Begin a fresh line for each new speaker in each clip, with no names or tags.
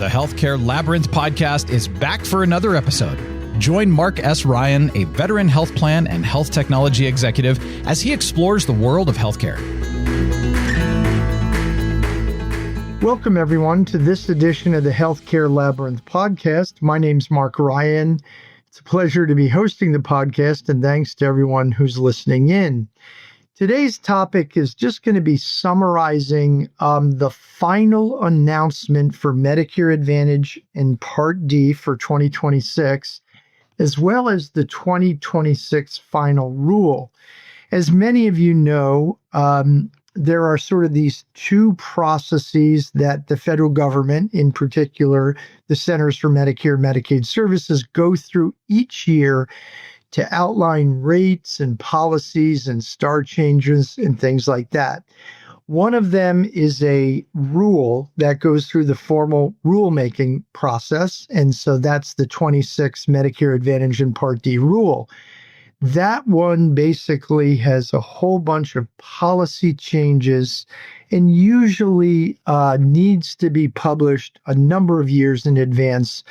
The Healthcare Labyrinth podcast is back for another episode. Join Mark S. Ryan, a veteran health plan and health technology executive, as he explores the world of healthcare.
Welcome, everyone, to this edition of the Healthcare Labyrinth podcast. My name's Mark Ryan. It's a pleasure to be hosting the podcast, and thanks to everyone who's listening in. Today's topic is just going to be summarizing the final announcement for Medicare Advantage and Part D for 2026, as well as the 2026 final rule. As many of you know, there are sort of these two processes that the federal government, in particular the Centers for Medicare and Medicaid Services, go through each year to outline rates and policies and star changes and things like that. One of them is a rule that goes through the formal rulemaking process, and so that's the 26 Medicare Advantage and Part D rule. That one basically has a whole bunch of policy changes and usually needs to be published a number of years in advance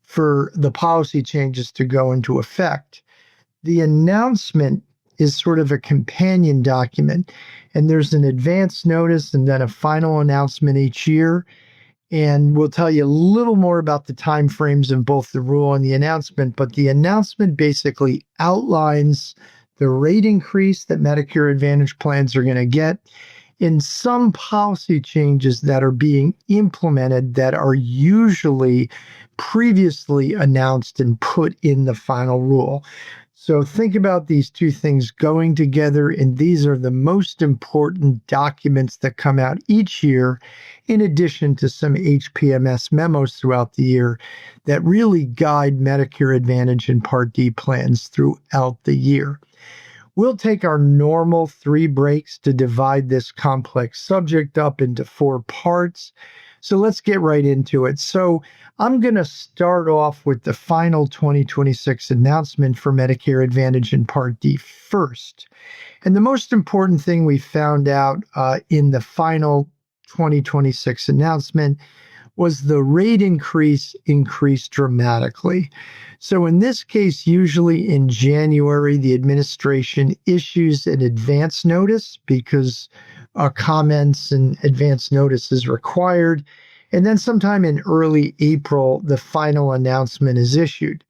for the policy changes to go into effect. The announcement is sort of a companion document, and there's an advance notice and then a final announcement each year. And we'll tell you a little more about the timeframes in both the rule and the announcement, but the announcement basically outlines the rate increase that Medicare Advantage plans are going to get in some policy changes that are being implemented that are usually previously announced and put in the final rule. So think about these two things going together, and these are the most important documents that come out each year, in addition to some HPMS memos throughout the year that really guide Medicare Advantage and Part D plans throughout the year. We'll take our normal 3 breaks to divide this complex subject up into 4 parts. So let's get right into it. So I'm going to start off with the final 2026 announcement for Medicare Advantage and Part D first. And the most important thing we found out in the final 2026 announcement was the rate increased dramatically. So in this case, usually in January, the administration issues an advance notice because comments and advance notice is required. And then sometime in early April, the final announcement is issued.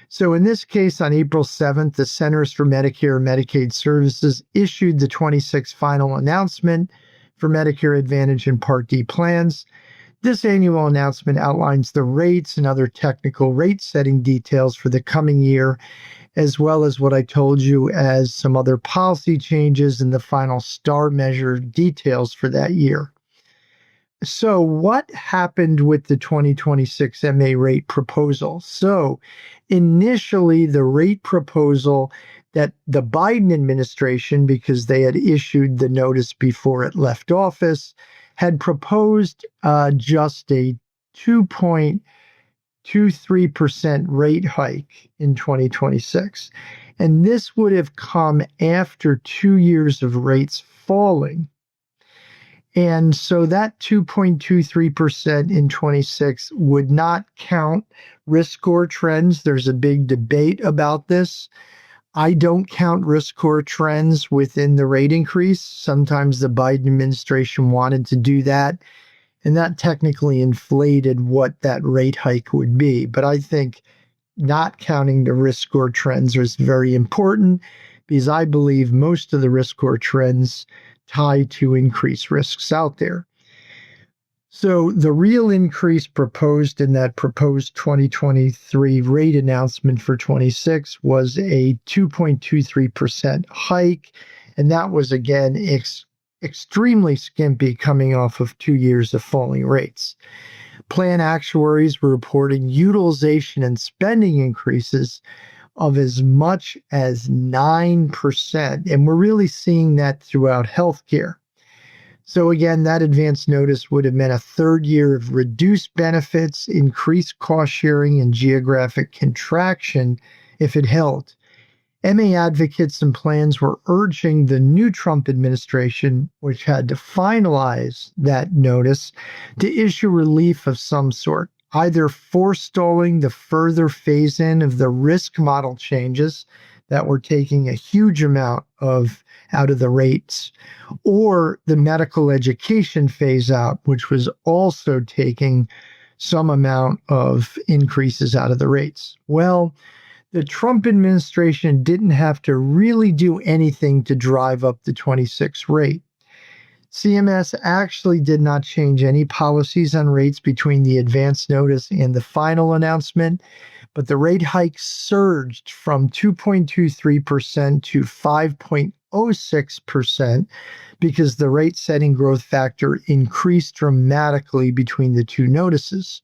So in this case, on April 7th, the Centers for Medicare and Medicaid Services issued the 26th final announcement for Medicare Advantage and Part D plans. This annual announcement outlines the rates and other technical rate-setting details for the coming year, as well as what I told you as some other policy changes and the final star measure details for that year. So what happened with the 2026 MA rate proposal? So initially, the rate proposal that the Biden administration, because they had issued the notice before it left office, had proposed just a 2.23% rate hike in 2026. And this would have come after 2 years of rates falling. And so that 2.23% in 26 would not count risk score trends. There's a big debate about this. I don't count risk score trends within the rate increase. Sometimes the Biden administration wanted to do that, and that technically inflated what that rate hike would be. But I think not counting the risk score trends is very important because I believe most of the risk score trends tie to increased risks out there. So the real increase proposed in that proposed 2023 rate announcement for 26 was a 2.23% hike. And that was, again, extremely skimpy coming off of 2 years of falling rates. Plan actuaries were reporting utilization and spending increases of as much as 9%. And we're really seeing that throughout healthcare. So again, that advance notice would have meant a 3rd year of reduced benefits, increased cost sharing, and geographic contraction if it held. MA advocates and plans were urging the new Trump administration, which had to finalize that notice, to issue relief of some sort, either forestalling the further phase-in of the risk model changes that were taking a huge amount out of the rates, or the medical education phase-out, which was also taking some amount of increases out of the rates. Well, the Trump administration didn't have to really do anything to drive up the 26 rate. CMS actually did not change any policies on rates between the advance notice and the final announcement, but the rate hike surged from 2.23% to 5.06% because the rate setting growth factor increased dramatically between the two notices.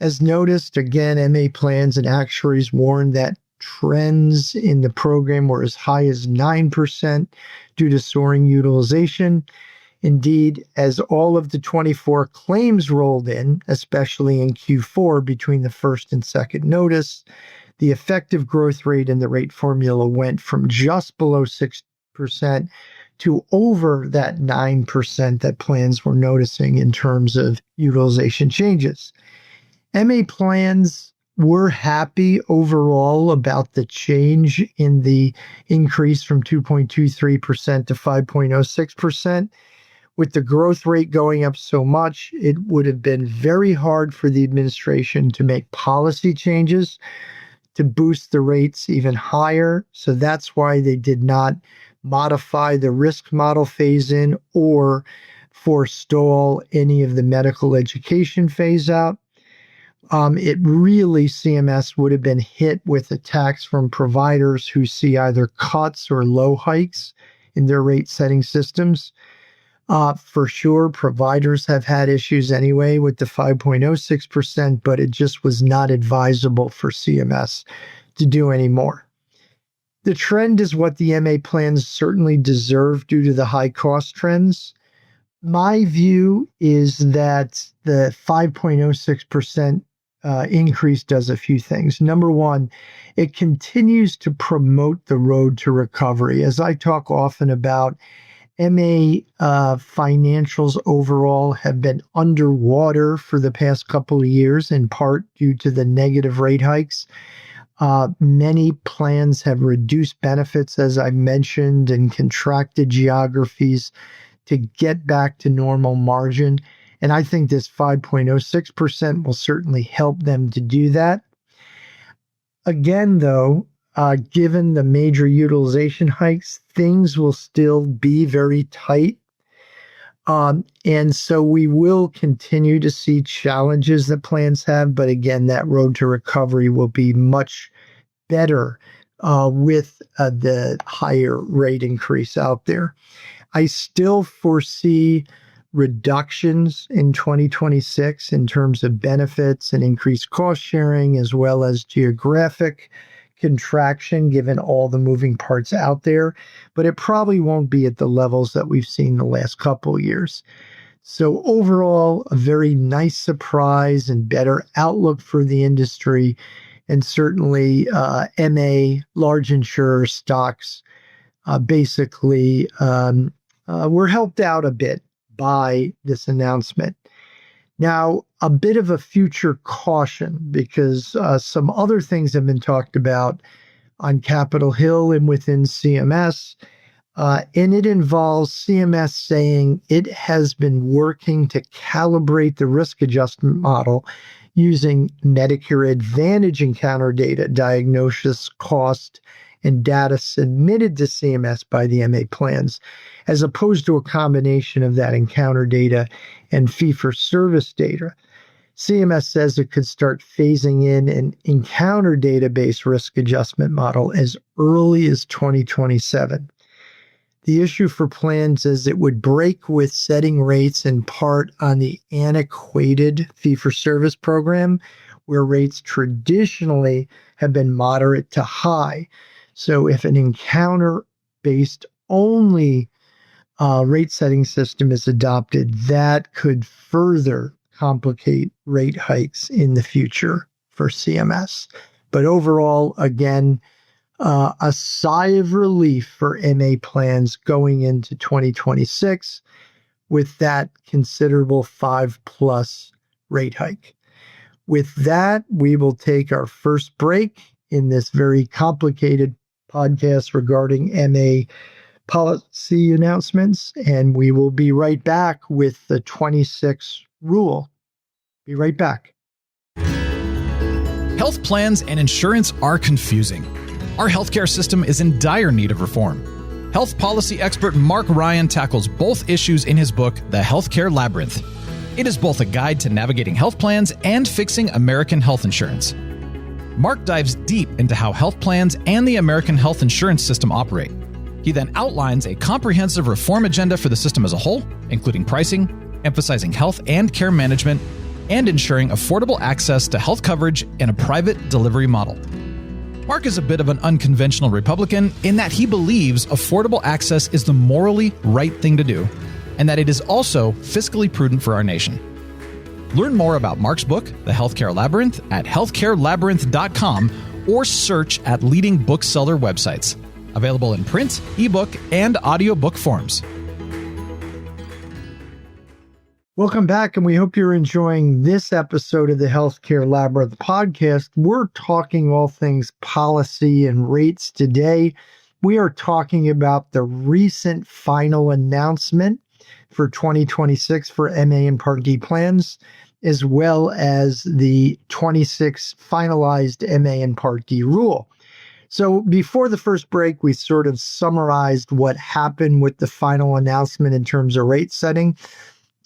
As noticed, again, MA plans and actuaries warned that trends in the program were as high as 9% due to soaring utilization. Indeed, as all of the 24 claims rolled in, especially in Q4 between the first and second notice, the effective growth rate in the rate formula went from just below 6% to over that 9% that plans were noticing in terms of utilization changes. MA plans were happy overall about the change in the increase from 2.23% to 5.06%. With the growth rate going up so much, it would have been very hard for the administration to make policy changes to boost the rates even higher. So that's why they did not modify the risk model phase-in or forestall any of the medical education phase-out. It really, CMS would have been hit with attacks from providers who see either cuts or low hikes in their rate setting systems. For sure, providers have had issues anyway with the 5.06%, but it just was not advisable for CMS to do any more. The trend is what the MA plans certainly deserve due to the high cost trends. My view is that the 5.06% increase does a few things. Number one, it continues to promote the road to recovery. As I talk often about, MA financials overall have been underwater for the past couple of years, in part due to the negative rate hikes. Many plans have reduced benefits, as I mentioned, and contracted geographies to get back to normal margin. And I think this 5.06% will certainly help them to do that. Again, though, given the major utilization hikes, things will still be very tight. And so we will continue to see challenges that plans have. But again, that road to recovery will be much better with the higher rate increase out there. I still foresee reductions in 2026 in terms of benefits and increased cost sharing, as well as geographic contraction, given all the moving parts out there. But it probably won't be at the levels that we've seen the last couple of years. So overall, a very nice surprise and better outlook for the industry. And certainly MA, large insurer stocks, basically were helped out a bit by this announcement. Now, a bit of a future caution, because some other things have been talked about on Capitol Hill and within CMS, and it involves CMS saying it has been working to calibrate the risk adjustment model using Medicare Advantage encounter data, diagnosis, cost, and data submitted to CMS by the MA plans, as opposed to a combination of that encounter data and fee-for-service data. CMS says it could start phasing in an encounter database risk adjustment model as early as 2027. The issue for plans is it would break with setting rates in part on the antiquated fee-for-service program, where rates traditionally have been moderate to high. So if an encounter-based only rate setting system is adopted, that could further complicate rate hikes in the future for CMS. But overall, again, A sigh of relief for MA plans going into 2026 with that considerable 5+ rate hike. With that, we will take our first break in this very complicated podcast regarding MA policy announcements, and we will be right back with the 26 rule. Be right back.
Health plans and insurance are confusing. Our healthcare system is in dire need of reform. Health policy expert Mark Ryan tackles both issues in his book, The Healthcare Labyrinth. It is both a guide to navigating health plans and fixing American health insurance. Mark dives deep into how health plans and the American health insurance system operate. He then outlines a comprehensive reform agenda for the system as a whole, including pricing, emphasizing health and care management, and ensuring affordable access to health coverage in a private delivery model. Mark is a bit of an unconventional Republican in that he believes affordable access is the morally right thing to do, and that it is also fiscally prudent for our nation. Learn more about Mark's book, The Healthcare Labyrinth, at healthcarelabyrinth.com or search at leading bookseller websites. Available in print, ebook, and audiobook forms.
Welcome back, and we hope you're enjoying this episode of the Healthcare Labyrinth podcast. We're talking all things policy and rates today. We are talking about the recent final announcement for 2026 for MA and Part D plans, as well as the 26 finalized MA and Part D rule. So before the first break, we sort of summarized what happened with the final announcement in terms of rate setting.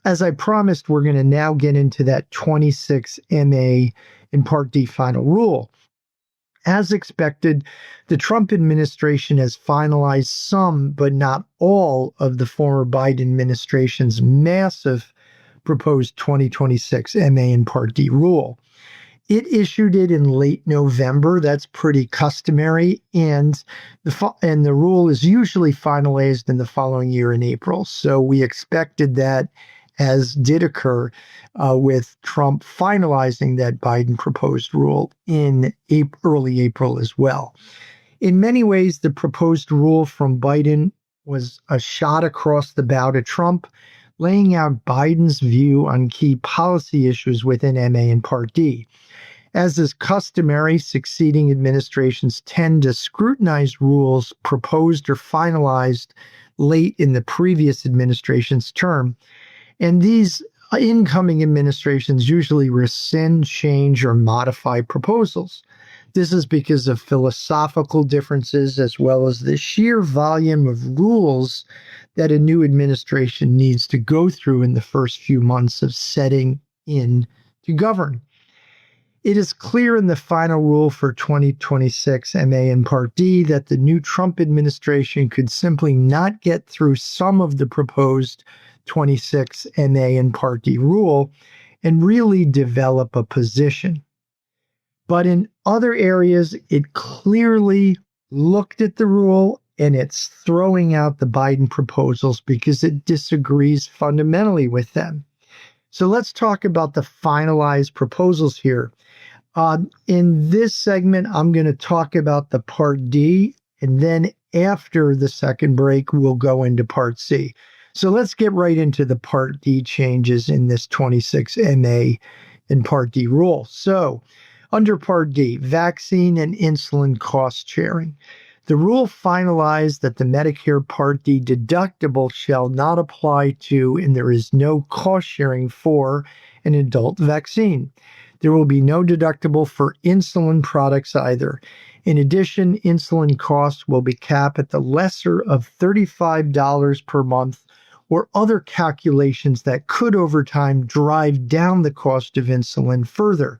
As I promised, we're going to now get into that 26 MA and Part D final rule. As expected, the Trump administration has finalized some, but not all, of the former Biden administration's massive proposed 2026 MA and Part D rule. It issued it in late November. That's pretty customary, and the rule is usually finalized in the following year in April. So we expected that, as did occur with Trump finalizing that Biden proposed rule in early April as well. In many ways, the proposed rule from Biden was a shot across the bow to Trump, laying out Biden's view on key policy issues within MA and Part D. As is customary, succeeding administrations tend to scrutinize rules proposed or finalized late in the previous administration's term. And these incoming administrations usually rescind, change, or modify proposals. This is because of philosophical differences as well as the sheer volume of rules that a new administration needs to go through in the first few months of setting in to govern. It is clear in the final rule for 2026 MA and Part D that the new Trump administration could simply not get through some of the proposed 26 MA and Part D rule and really develop a position. But in other areas, it clearly looked at the rule and it's throwing out the Biden proposals because it disagrees fundamentally with them. So let's talk about the finalized proposals here. In this segment, I'm going to talk about the Part D, and then after the second break, we'll go into Part C. So let's get right into the Part D changes in this 26 MA and Part D rule. So under Part D, vaccine and insulin cost sharing. The rule finalized that the Medicare Part D deductible shall not apply to, and there is no cost sharing for, an adult vaccine. There will be no deductible for insulin products either. In addition, insulin costs will be capped at the lesser of $35 per month, or other calculations that could over time drive down the cost of insulin further.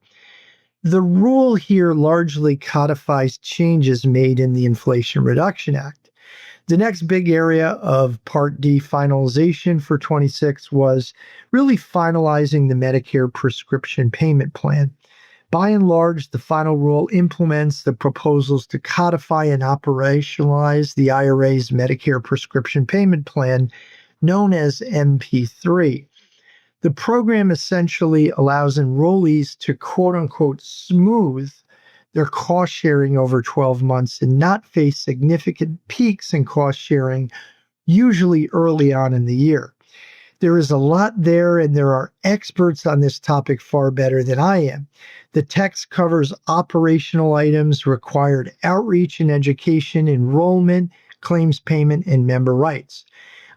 The rule here largely codifies changes made in the Inflation Reduction Act. The next big area of Part D finalization for 26 was really finalizing the Medicare prescription payment plan. By and large, the final rule implements the proposals to codify and operationalize the IRA's Medicare prescription payment plan, known as MP3. The program essentially allows enrollees to quote-unquote smooth their cost sharing over 12 months and not face significant peaks in cost sharing, usually early on in the year. There is a lot there, and there are experts on this topic far better than I am. The text covers operational items, required outreach and education, enrollment, claims payment, and member rights.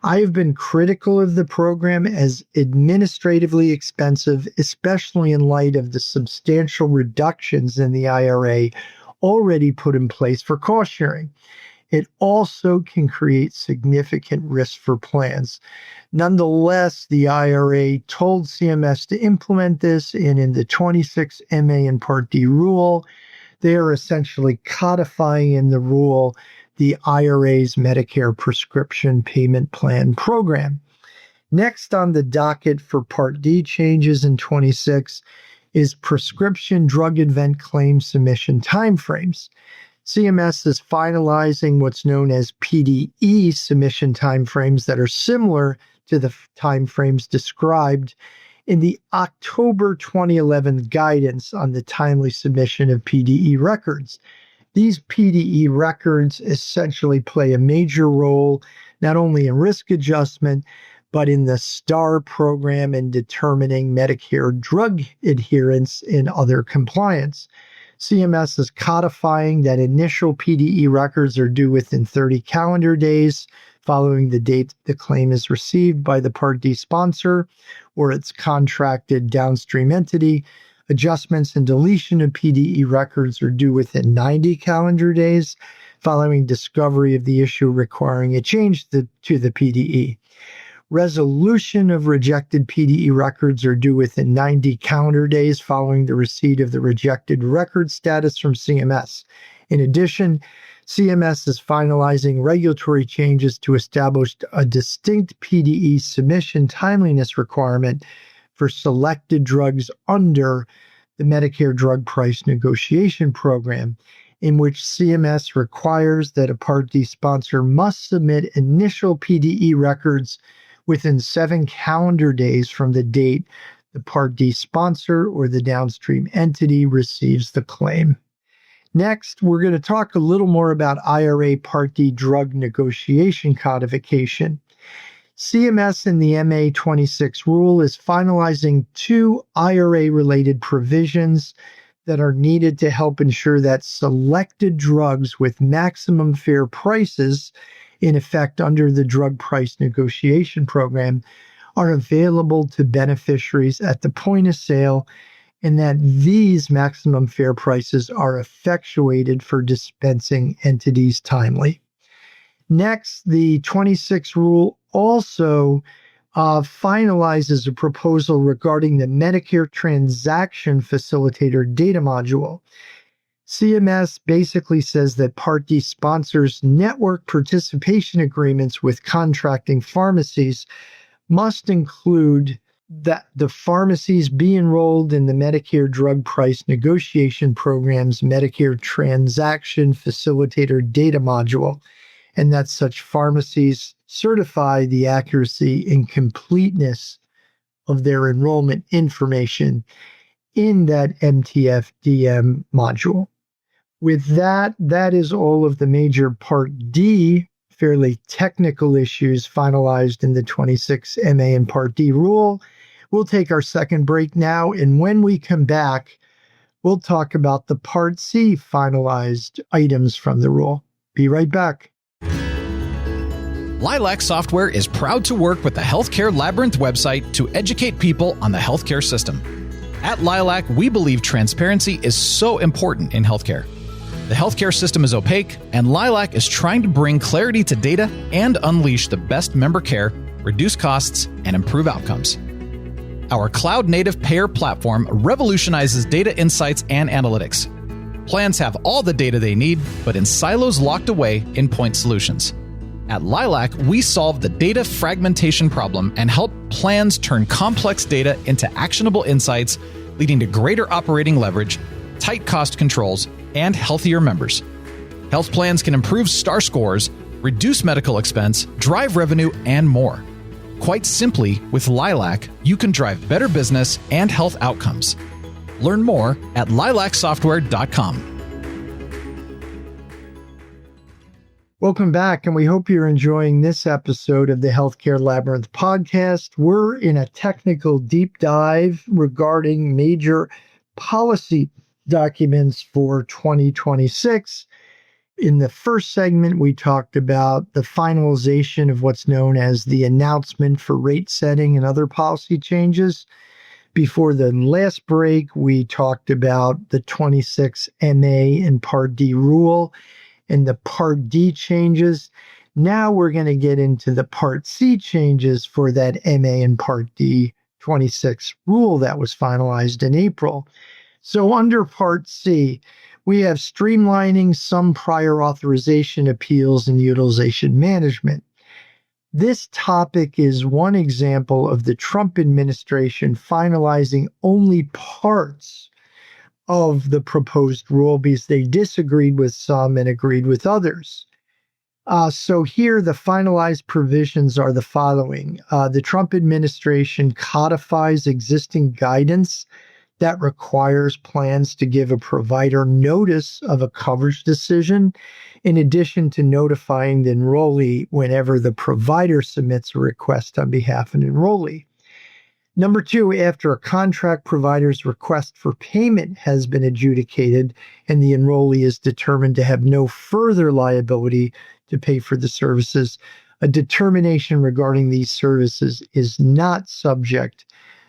I have been critical of the program as administratively expensive, especially in light of the substantial reductions in the IRA already put in place for cost sharing. It also can create significant risk for plans. Nonetheless, the IRA told CMS to implement this, and in the 26 MA and Part D rule, they are essentially codifying in the rule the IRA's Medicare Prescription Payment Plan program. Next on the docket for Part D changes in 26 is prescription drug event claim submission timeframes. CMS is finalizing what's known as PDE submission timeframes that are similar to the timeframes described in the October 2011 guidance on the timely submission of PDE records. These PDE records essentially play a major role not only in risk adjustment, but in the STAR program in determining Medicare drug adherence and other compliance. CMS is codifying that initial PDE records are due within 30 calendar days following the date the claim is received by the Part D sponsor or its contracted downstream entity. Adjustments and deletion of PDE records are due within 90 calendar days following discovery of the issue requiring a change to the PDE. Resolution of rejected PDE records are due within 90 calendar days following the receipt of the rejected record status from CMS. In addition, CMS is finalizing regulatory changes to establish a distinct PDE submission timeliness requirement for selected drugs under the Medicare Drug Price Negotiation Program, in which CMS requires that a Part D sponsor must submit initial PDE records within 7 calendar days from the date the Part D sponsor or the downstream entity receives the claim. Next, we're going to talk a little more about IRA Part D drug negotiation codification. CMS in the MA 26 rule is finalizing 2 IRA-related provisions that are needed to help ensure that selected drugs with maximum fair prices in effect under the Drug Price Negotiation Program are available to beneficiaries at the point of sale, and that these maximum fair prices are effectuated for dispensing entities timely. Next, the 26 rule also finalizes a proposal regarding the Medicare Transaction Facilitator data module. CMS basically says that Part D sponsors' network participation agreements with contracting pharmacies must include that the pharmacies be enrolled in the Medicare Drug Price Negotiation Program's Medicare Transaction Facilitator data module, and that such pharmacies certify the accuracy and completeness of their enrollment information in that MTFDM module. With that, that is all of the major Part D, fairly technical issues finalized in the 26 MA and Part D rule. We'll take our second break now, and when we come back, we'll talk about the Part C finalized items from the rule. Be right back.
Lilac Software is proud to work with the Healthcare Labyrinth website to educate people on the healthcare system. At Lilac, we believe transparency is so important in healthcare. The healthcare system is opaque, and Lilac is trying to bring clarity to data and unleash the best member care, reduce costs, and improve outcomes. Our cloud-native payer platform revolutionizes data insights and analytics. Plans have all the data they need, but in silos locked away in point solutions. At Lilac, we solve the data fragmentation problem and help plans turn complex data into actionable insights, leading to greater operating leverage, tight cost controls, and healthier members. Health plans can improve STAR scores, reduce medical expense, drive revenue, and more. Quite simply, with Lilac, you can drive better business and health outcomes. Learn more at lilacsoftware.com.
Welcome back, and we hope you're enjoying this episode of the Healthcare Labyrinth podcast. We're in a technical deep dive regarding major policy documents for 2026. In the first segment, we talked about the finalization of what's known as the announcement for rate setting and other policy changes. Before the last break, we talked about the 26 MA and Part D rule and the Part D changes. Now we're going to get into the Part C changes for that MA and Part D 26 rule that was finalized in April. So under Part C, we have streamlining some prior authorization appeals and utilization management. This topic is one example of the Trump administration finalizing only parts of the proposed rule because they disagreed with some and agreed with others. So here, the finalized provisions are the following. The Trump administration codifies existing guidance that requires plans to give a provider notice of a coverage decision, in addition to notifying the enrollee whenever the provider submits a request on behalf of an enrollee. Number two, after a contract provider's request for payment has been adjudicated and the enrollee is determined to have no further liability to pay for the services, a determination regarding these services is not subject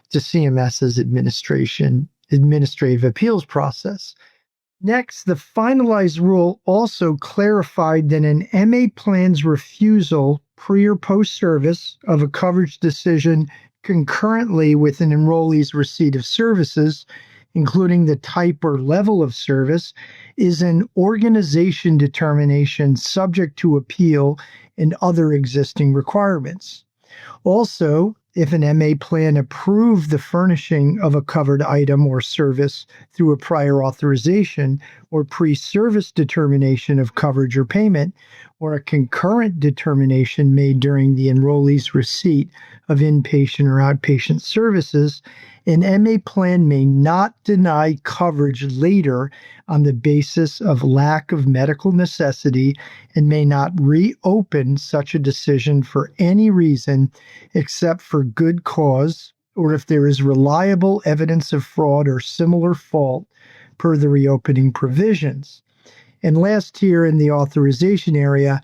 to CMS's administrative appeals process. Next, the finalized rule also clarified that an MA plan's refusal pre or post service of a coverage decision concurrently with an enrollee's receipt of services, including the type or level of service, is an organization determination subject to appeal and other existing requirements. Also, if an MA plan approved the furnishing of a covered item or service through a prior authorization or pre-service determination of coverage or payment, or a concurrent determination made during the enrollee's receipt of inpatient or outpatient services, an MA plan may not deny coverage later on the basis of lack of medical necessity and may not reopen such a decision for any reason except for good cause or if there is reliable evidence of fraud or similar fault per the reopening provisions. And last here in the authorization area,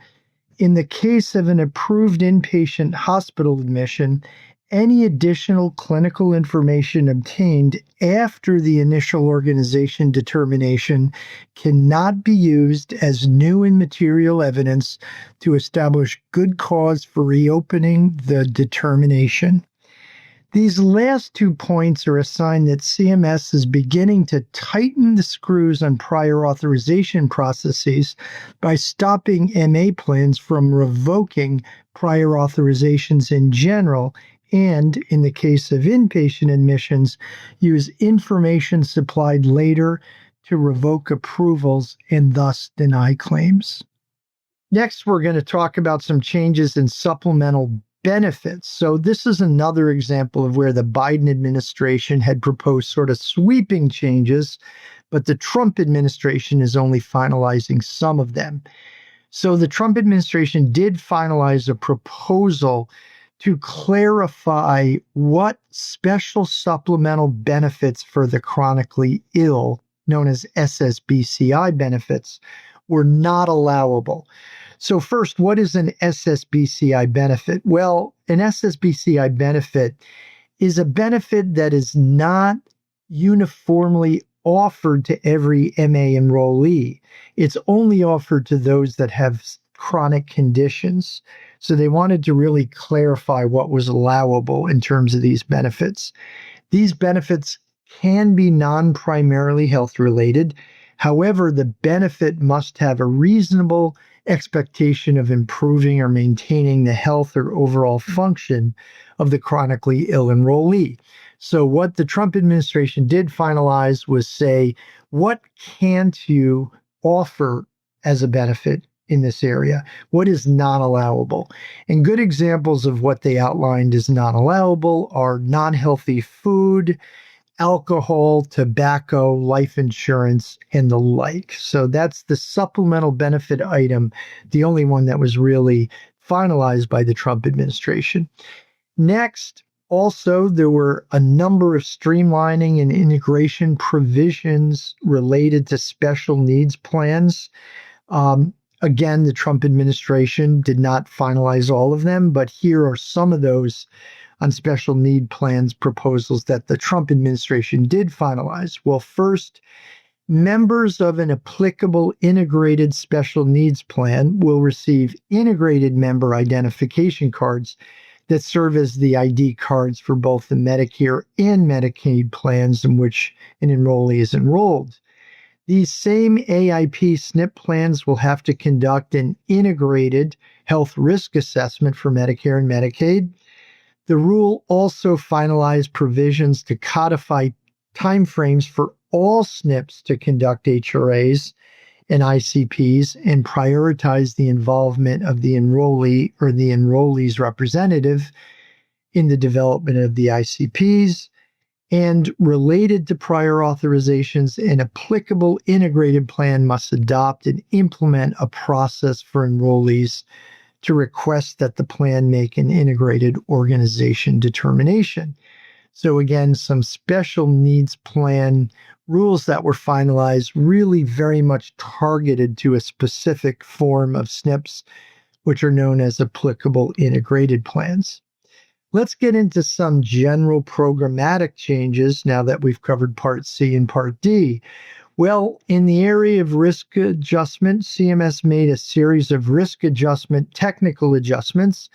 in the case of an approved inpatient hospital admission, any additional clinical information obtained after the initial organization determination cannot be used as new and material evidence to establish good cause for reopening the determination. These last 2 points are a sign that CMS is beginning to tighten the screws on prior authorization processes by stopping MA plans from revoking prior authorizations in general and, in the case of inpatient admissions, use information supplied later to revoke approvals and thus deny claims. Next, we're going to talk about some changes in supplemental benefits. So this is another example of where the Biden administration had proposed sort of sweeping changes, but the Trump administration is only finalizing some of them. So the Trump administration did finalize a proposal to clarify what special supplemental benefits for the chronically ill, known as SSBCI benefits, were not allowable. So first, what is an SSBCI benefit? Well, an SSBCI benefit is a benefit that is not uniformly offered to every MA enrollee. It's only offered to those that have chronic conditions. So they wanted to really clarify what was allowable in terms of these benefits. These benefits can be non-primarily health related. However, the benefit must have a reasonable expectation of improving or maintaining the health or overall function of the chronically ill enrollee. So what the Trump administration did finalize was say, what can't you offer as a benefit in this area? What is not allowable? And good examples of what they outlined as not allowable are non-healthy food, alcohol, tobacco, life insurance, and the like. So that's the supplemental benefit item, the only one that was really finalized by the Trump administration. Next, also, there were a number of streamlining and integration provisions related to special needs plans. Again, the Trump administration did not finalize all of them, but here are some of those on special need plans proposals that the Trump administration did finalize. Well, first, members of an applicable integrated special needs plan will receive integrated member identification cards that serve as the ID cards for both the Medicare and Medicaid plans in which an enrollee is enrolled. These same AIP SNP plans will have to conduct an integrated health risk assessment for Medicare and Medicaid. The rule also finalized provisions to codify timeframes for all SNPs to conduct HRAs and ICPs and prioritize the involvement of the enrollee or the enrollee's representative in the development of the ICPs. And related to prior authorizations, an applicable integrated plan must adopt and implement a process for enrollees to request that the plan make an integrated organization determination. So again, some special needs plan rules that were finalized, really very much targeted to a specific form of SNPs, which are known as applicable integrated plans. Let's get into some general programmatic changes now that we've covered Part C and Part D. Well, in the area of risk adjustment, CMS made a series of risk adjustment technical adjustments,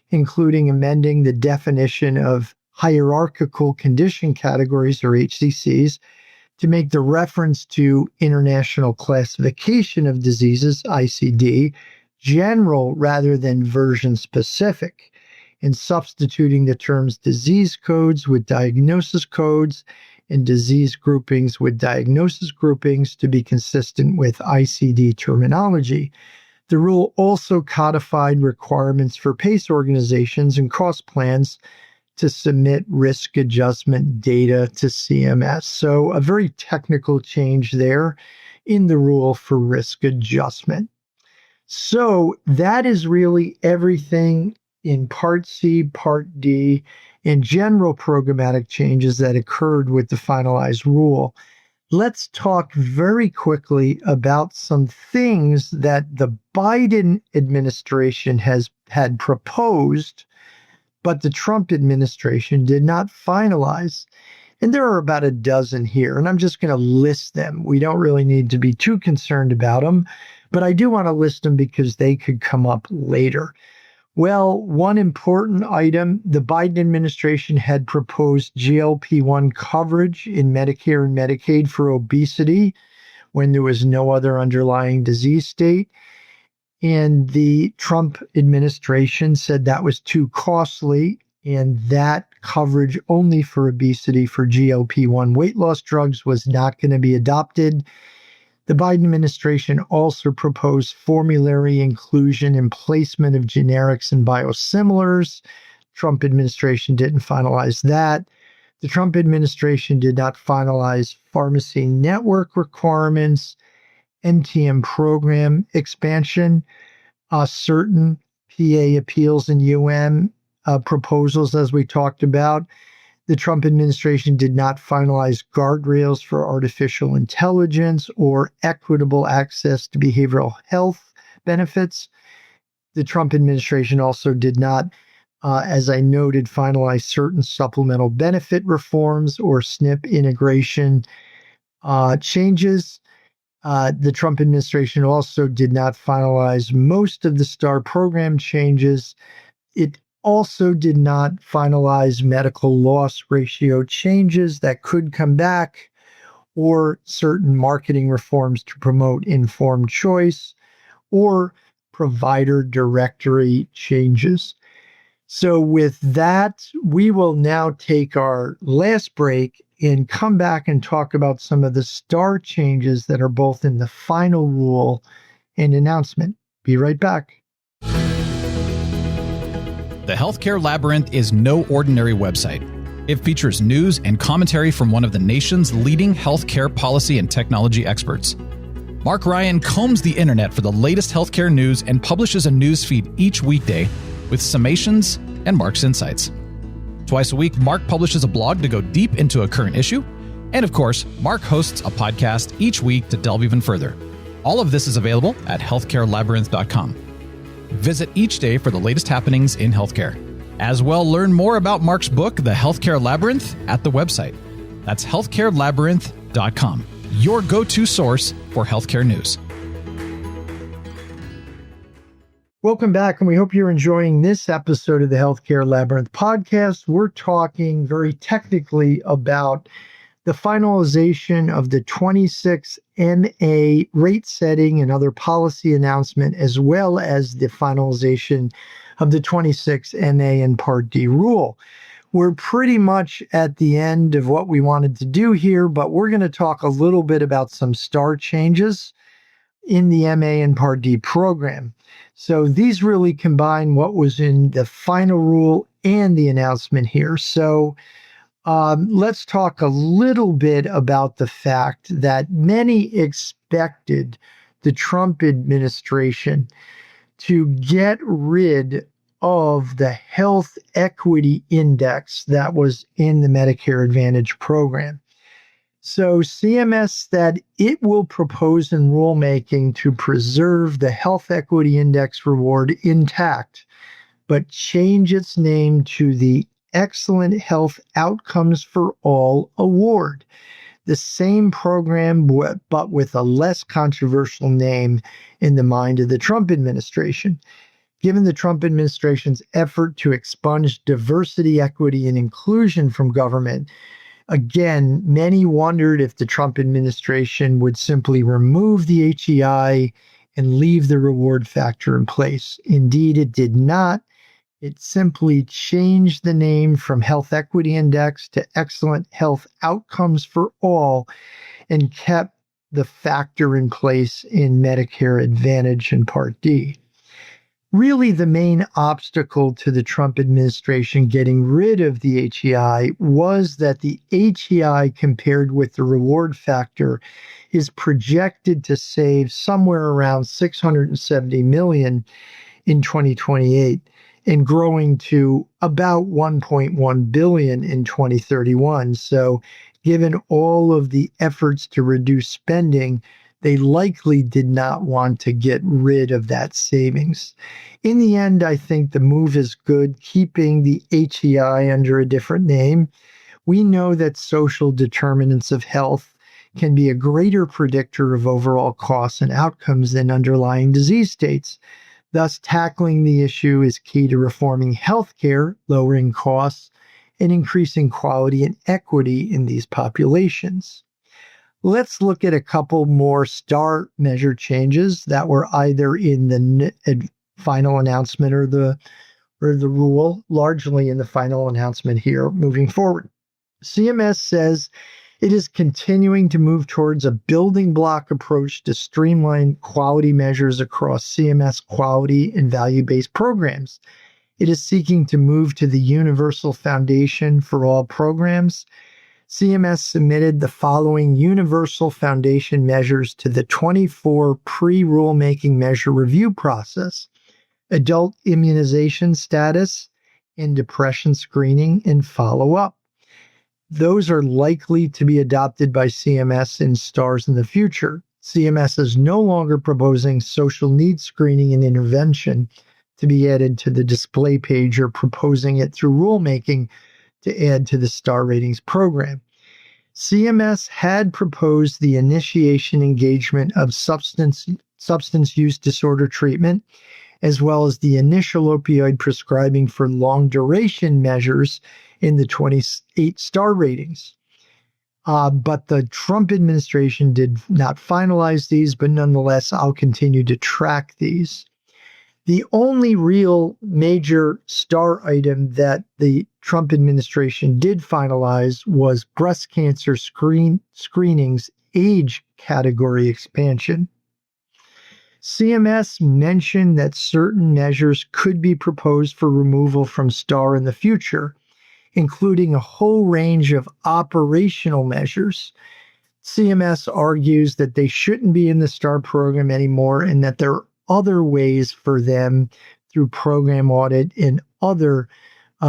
including amending the definition of hierarchical condition categories, or HCCs, to make the reference to International Classification of Diseases, ICD, general rather than version specific, and substituting the terms disease codes with diagnosis codes and disease groupings with diagnosis groupings to be consistent with ICD terminology. The rule also codified requirements for PACE organizations and cost plans to submit risk adjustment data to CMS. So a very technical change there in the rule for risk adjustment. So that is really everything in Part C, Part D, and general programmatic changes that occurred with the finalized rule. Let's talk very quickly about some things that the Biden administration had proposed, but the Trump administration did not finalize. And there are about a dozen here, and I'm just going to list them. We don't really need to be too concerned about them, but I do want to list them because they could come up later. Well, one important item, the Biden administration had proposed GLP-1 coverage in Medicare and Medicaid for obesity when there was no other underlying disease state. And the Trump administration said that was too costly, and that coverage only for obesity for GLP-1 weight loss drugs was not going to be adopted. The Biden administration also proposed formulary inclusion and placement of generics and biosimilars. Trump administration didn't finalize that. The Trump administration did not finalize pharmacy network requirements, NTM program expansion, certain PA appeals and proposals, as we talked about. The Trump administration did not finalize guardrails for artificial intelligence or equitable access to behavioral health benefits. The Trump administration also did not, as I noted, finalize certain supplemental benefit reforms or SNP integration changes. The Trump administration also did not finalize most of the STAR program changes. It also did not finalize medical loss ratio changes that could come back, or certain marketing reforms to promote informed choice, or provider directory changes. So with that, we will now take our last break and come back and talk about some of the STAR changes that are both in the final rule and announcement. Be right back.
The Healthcare Labyrinth is no ordinary website. It features news and commentary from one of the nation's leading healthcare policy and technology experts. Mark Ryan combs the internet for the latest healthcare news and publishes a news feed each weekday with summations and Mark's insights. Twice a week, Mark publishes a blog to go deep into a current issue. And of course, Mark hosts a podcast each week to delve even further. All of this is available at healthcarelabyrinth.com. Visit each day for the latest happenings in healthcare. As well, learn more about Mark's book, The Healthcare Labyrinth, at the website. That's healthcarelabyrinth.com, your go-to source for healthcare news.
Welcome back, and we hope you're enjoying this episode of the Healthcare Labyrinth podcast. We're talking very technically about the finalization of the 26 MA rate setting and other policy announcement, as well as the finalization of the 26 MA and Part D rule. We're pretty much at the end of what we wanted to do here, but we're going to talk a little bit about some star changes in the MA and Part D program. So these really combine what was in the final rule and the announcement here. So let's talk a little bit about the fact that many expected the Trump administration to get rid of the health equity index that was in the Medicare Advantage program. So CMS said it will propose in rulemaking to preserve the health equity index reward intact, but change its name to the Excellent Health Outcomes for All Award. The same program, but with a less controversial name in the mind of the Trump administration. Given the Trump administration's effort to expunge diversity, equity, and inclusion from government, again, many wondered if the Trump administration would simply remove the HEI and leave the reward factor in place. Indeed, it did not. It simply changed the name from Health Equity Index to Excellent Health Outcomes for All and kept the factor in place in Medicare Advantage and Part D. Really, the main obstacle to the Trump administration getting rid of the HEI was that the HEI compared with the reward factor is projected to save somewhere around $670 million in 2028 and growing to about $1.1 billion in 2031. So given all of the efforts to reduce spending, they likely did not want to get rid of that savings. In the end, I think the move is good, keeping the HEI under a different name. We know that social determinants of health can be a greater predictor of overall costs and outcomes than underlying disease states. Thus, tackling the issue is key to reforming healthcare, lowering costs, and increasing quality and equity in these populations. Let's look at a couple more star measure changes that were either in the final announcement or the rule, largely in the final announcement here moving forward. CMS says it is continuing to move towards a building block approach to streamline quality measures across CMS quality and value-based programs. It is seeking to move to the universal foundation for all programs. CMS submitted the following universal foundation measures to the 24 pre-rulemaking measure review process: adult immunization status and depression screening and follow-up. Those are likely to be adopted by CMS in stars in the future. CMS is no longer proposing social needs screening and intervention to be added to the display page or proposing it through rulemaking to add to the star ratings program. CMS had proposed the initiation engagement of substance use disorder treatment, as well as the initial opioid prescribing for long duration measures in the 28 star ratings. But the Trump administration did not finalize these, but nonetheless, I'll continue to track these. The only real major star item that the Trump administration did finalize was breast cancer screenings age category expansion. CMS mentioned that certain measures could be proposed for removal from star in the future, including a whole range of operational measures. CMS argues that they shouldn't be in the STAR program anymore and that there are other ways for them through program audit in other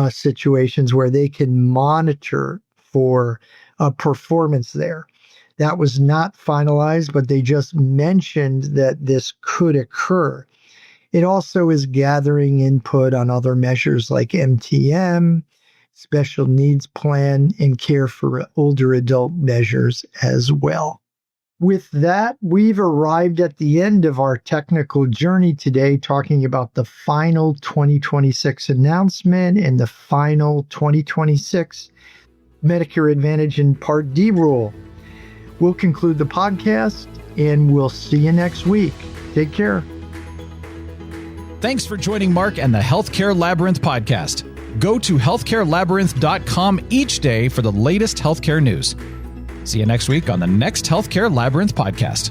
situations where they can monitor for performance there. That was not finalized, but they just mentioned that this could occur. It also is gathering input on other measures like MTM, special needs plan, and care for older adult measures as well. With that, we've arrived at the end of our technical journey today, talking about the final 2026 announcement and the final 2026 Medicare Advantage and Part D rule. We'll conclude the podcast, and we'll see you next week. Take care.
Thanks for joining Mark and the Healthcare Labyrinth podcast. Go to healthcarelabyrinth.com each day for the latest healthcare news. See you next week on the next Healthcare Labyrinth podcast.